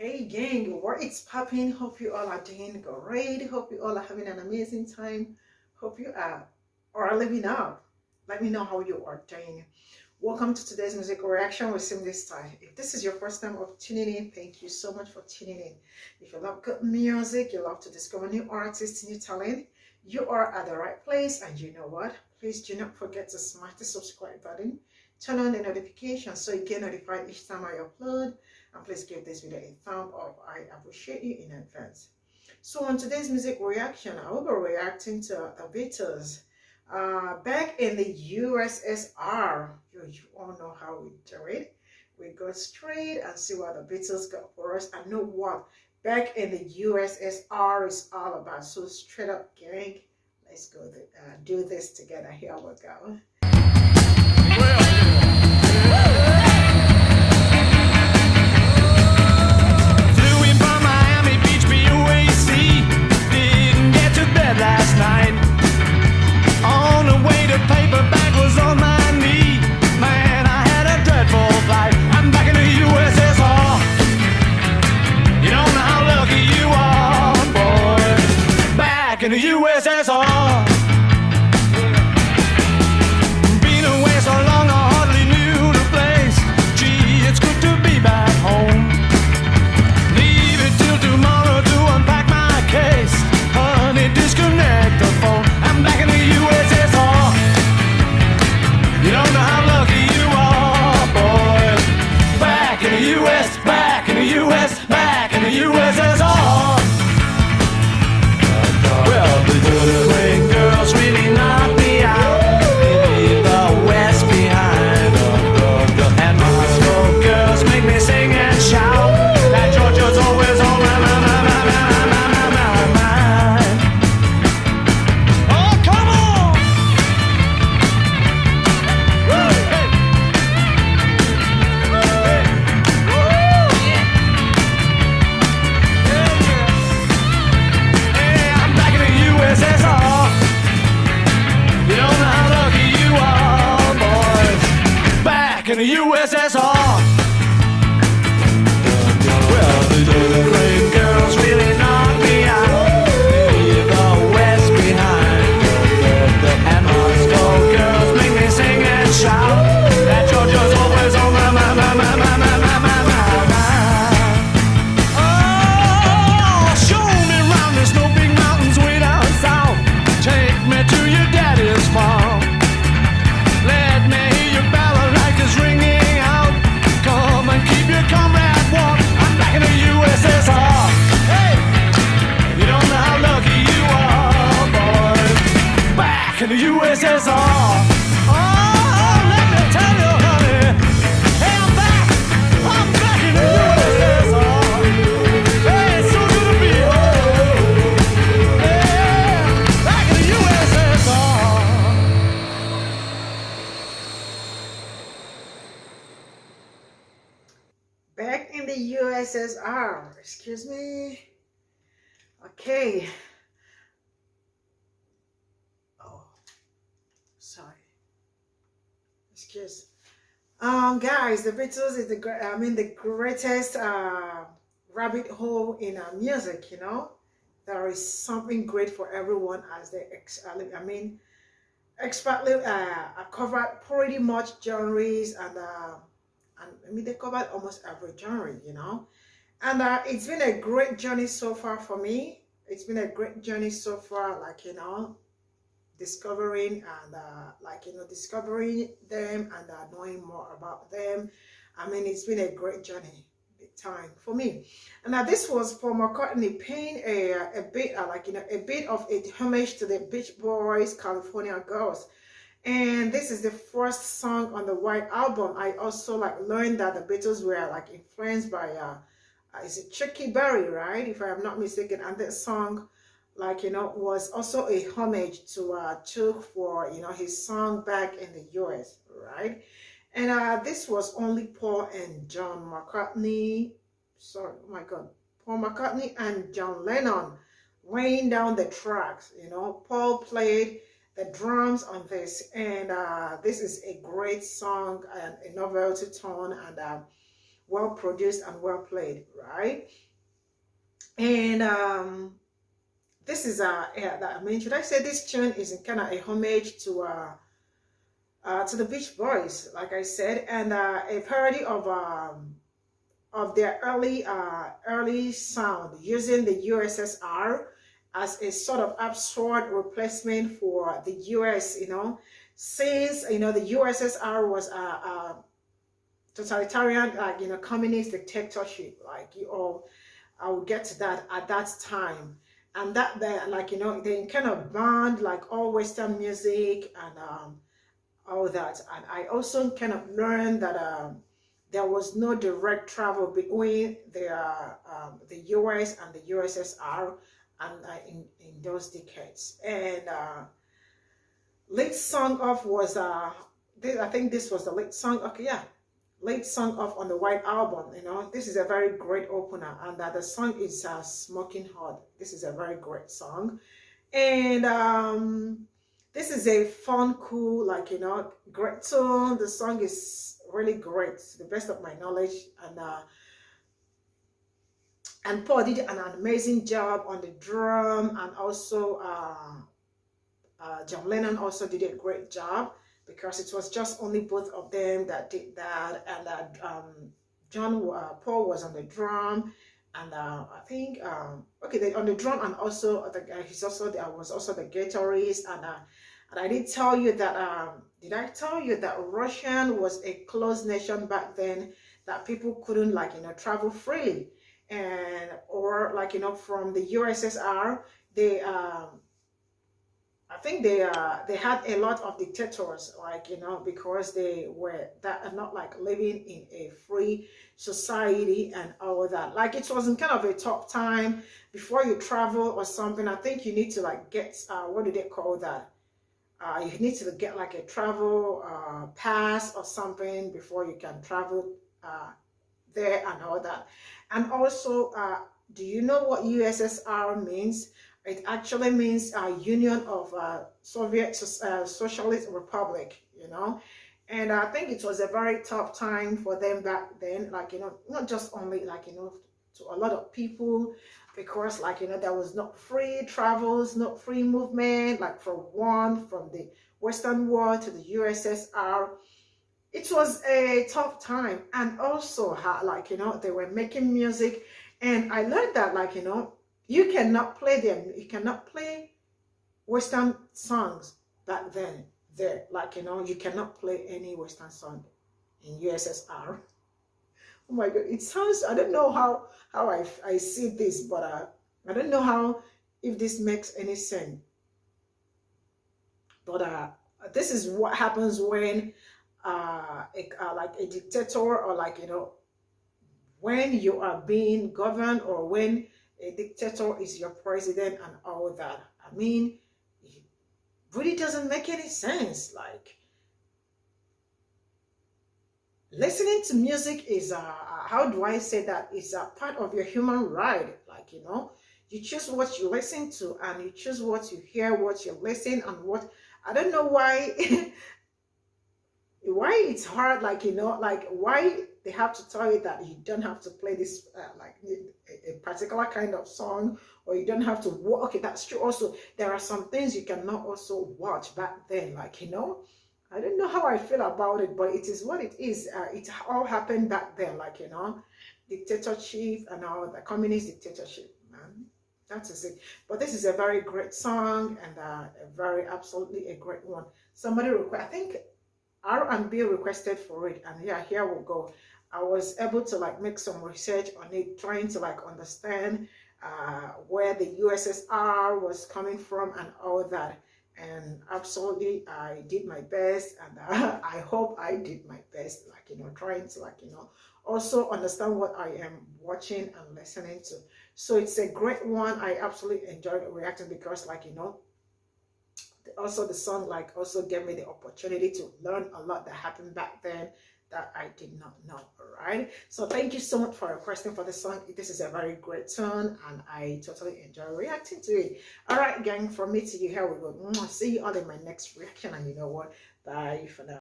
Hey gang, what it's popping? Hope you all are doing great. Hope you all are having an amazing time. Hope you are living up. Let me know how you are doing. Welcome to today's music reaction with Simply Style. If this is your first time of tuning in, thank you so much for tuning in. If you love good music, you love to discover new artists, new talent, you are at the right place. And you know what? Please do not forget to smash the subscribe button. Turn on the notifications so you get notified each time I upload. And please give this video a thumb up. I appreciate you in advance. So on today's music reaction, I will be reacting to the Beatles. Back in the U.S.S.R. You all know how we do it. We go straight and see what the Beatles got for us and know what back in the U.S.S.R. is all about. So straight up, gang, let's go do this together. Here we go. Last night, on the way to paperback was on my knee. Man, I had a dreadful flight. I'm back in the U.S.S.R. You don't know how lucky you are, boy. Back in the U.S.S.R. Been away so long I hardly knew the place. Gee, it's good to be back home. Leave it till tomorrow to unpack my case. Disconnect the phone. I'm back in the U.S.S.R. You don't know how lucky you are, boy. Back in the U.S., back in the U.S., back in the U.S.S.R. Well, the good girls really knocked me out. They leave the West behind. And Moscow girls make me sing and shout. That Georgia's always on my mind. In the U.S.S.R. Well, the great girls really knocked me out. They leave the West behind. And Moscow girls make me sing and shout. That Georgia's always on my mind. Oh, show me round, there's no big mountains way down south. Take me to your daddy's farm. Let me hear your balalaikas ringing out. Come and keep your comrade warm. I'm back in the U.S.S.R. Hey, you don't know how lucky you are, boy. Back in the U.S.S.R. Oh, let me tell you, honey. Hey, I'm back in the U.S.S.R. Hey, it's so good to be home. Yeah, back in the U.S.S.R. Back in the U.S.S.R. Excuse me. Okay. Oh, sorry. Excuse. Guys, the Beatles is the greatest rabbit hole in music. You know, there is something great for everyone as they expertly covered pretty much genres and they covered almost every genre, you know. And it's been a great journey so far for me. It's been a great journey so far, like, you know, discovering and discovering them and knowing more about them. I mean, it's been a great journey, big time for me. And this was Paul McCartney paying a bit of a homage to the Beach Boys, California Girls. And this is the first song on the White Album. I also learned that the Beatles were influenced by is it Chucky Berry, right? If I am not mistaken. And that song was also a homage to Chuck for his song back in the US, right? And this was only Paul and John McCartney. Sorry, oh my God, Paul McCartney and John Lennon laying down the tracks. You know, Paul played the drums on this, and this is a great song and a novelty tone, and well produced and well played, right? And this is yeah, I mean, should I say this tune is kind of a homage to the Beach Boys, like I said, and a parody of their early sound, using the USSR as a sort of absurd replacement for the US, you know, since, you know, the USSR was a totalitarian, like, you know, communist dictatorship, like, you all, I will get to that at that time. And that, like, you know, they kind of banned like all Western music and all that. And I also kind of learned that there was no direct travel between the US and the USSR, and in those decades. And lead song off was I think this was the lead song. Okay, yeah, lead song off on the White Album. You know, this is a very great opener, and the song is Smoking Hot. This is a very great song, and this is a fun, cool, like, you know, great tune. The song is really great, to the best of my knowledge, and Paul did an amazing job on the drum, and also John Lennon also did a great job, because it was just only both of them that did that, and Paul was on the drum, and I think okay, on the drum, and also there was also the guitarist, and I did tell you that did I tell you that Russian was a closed nation back then, that people couldn't, like, you know, travel freely, and or, like, you know, from the USSR, they I think they had a lot of dictators, like, you know, because they were not like living in a free society and all that. Like, it wasn't kind of a tough time before you travel or something. I think you need to, like, get what do they call that? You need to get like a travel pass or something before you can travel there and all that. And also, do you know what USSR means? It actually means Union of Soviet Socialist Republic, you know. And I think it was a very tough time for them back then, like, you know, not just only, like, you know, to a lot of people, because, like, you know, there was not free travels, not free movement, like, from the Western world to the USSR. It was a tough time. And also, like, you know, they were making music, and I learned that, like, you know, you cannot play them. You cannot play Western songs back then. There, like, you know, you cannot play any Western song in USSR. Oh my God, it sounds, I don't know how I see this, but I don't know how, if this makes any sense. But this is what happens when like a dictator, or, like, you know, when you are being governed, or when a dictator is your president and all that. I mean, it really doesn't make any sense. Like, listening to music is how do I say that, is a part of your human right. Like, you know, you choose what you listen to, and you choose what you hear, what you listen, and what, I don't know why why it's hard, like, you know, like, why they have to tell you that you don't have to play this like a particular kind of song, or you don't have to watch. Okay, that's true. Also, there are some things you cannot also watch back then, like, you know, I don't know how I feel about it, but it is what it is. It all happened back then, like, you know, dictatorship and all the communist dictatorship, man. That is it. But this is a very great song, and a very, absolutely a great one. Somebody request, I think R&B requested for it, and yeah, here we go. I was able to, like, make some research on it, trying to, like, understand where the USSR was coming from and all that. And absolutely, I did my best, and I hope I did my best, like, you know, trying to, like, you know, also understand what I am watching and listening to. So it's a great one. I absolutely enjoyed reacting, because, like, you know, also the song, like, also gave me the opportunity to learn a lot that happened back then that I did not know. All right, so thank you so much for requesting for the song. This is a very great tune, and I totally enjoy reacting to it. All right, gang, from me to you, here we go. See you all in my next reaction, and you know what, bye for now.